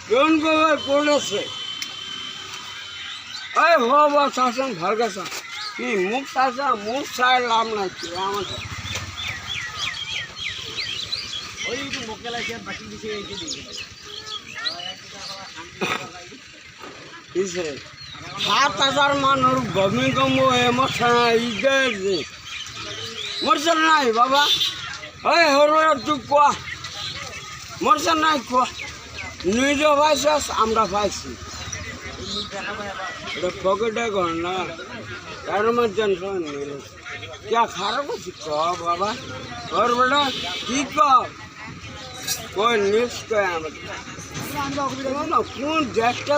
কোন কবে পড়েছে এই বাবা শাসন ভালগাছা কি মুখ শাসা মুখ চাই লাভ নাই কি আমাদের ওই তো মুখে লাগছে বাকি দিছে এই যে কিসে ৭,০০০ মানুষ গমি কমো এমোশন ইগেছে মরছেন নাই বাবা ওই হরো তুই কোয়া মরছেন নাই কোয়া নিজে পাইছস আমরা পাইছি এটা পকেটে কর না তার মধ্যে টেনশন নেই क्या খারাপ আছে ক বাবা ওর বেটা কি কোই নিউজ কয় আমরা কোন দেশটা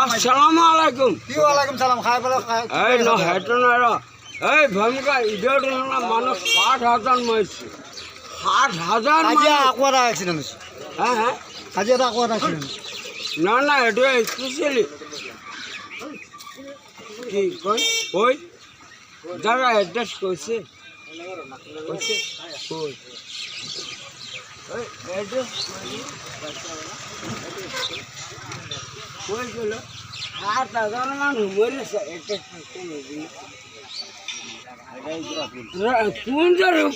আসসালামু আলাইকুম কি ওয়ালাইকুম সালাম খাই বলো এই না হেটো না এই ভূমিকা ইডিয়ট না মানুষ ৬০,০০০ মরছে ৬০,০০০ আজ আকওয়ার অ্যাক্সিডেন্ট হ্যাঁ হ্যাঁ আজ এটা আকওয়ার অ্যাক্সিডেন্ট না না এটা স্পেশালি কি কই জায়গা অ্যাড্রেস কইছে কইছে কই ওই অ্যাড্রেস কই গেল ৭,০০০ মানুষ মরেছে এটা কোন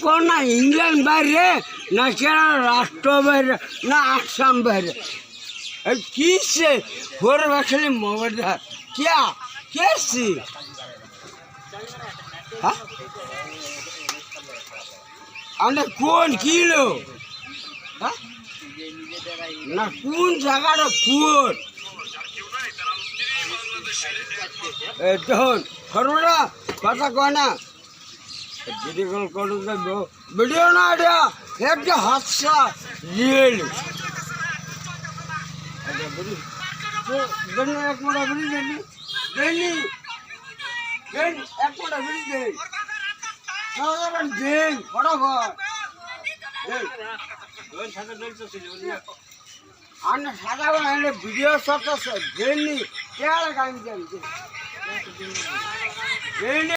কোন না ইংল্যান্ড বাইরে না কেরালা রাষ্ট্র বাইরে না আসাম বাইরে কিসে ফোর খালি মোবাইল क्या कैसी আমরা কোন কিলো না কোন জায়গাটা কোন দেখুন সর্বদা কথা কয় না ভিডিও কল করে দেবো ভিডিও না এটা একটা হাদসা রিয়েল এক মোটা বিড়ি দেনি দেনি এক মোটা বিড়ি দেন দেন ফটাফট আর সাদা বানালে ভিডিও সব দেননি কে গান দেন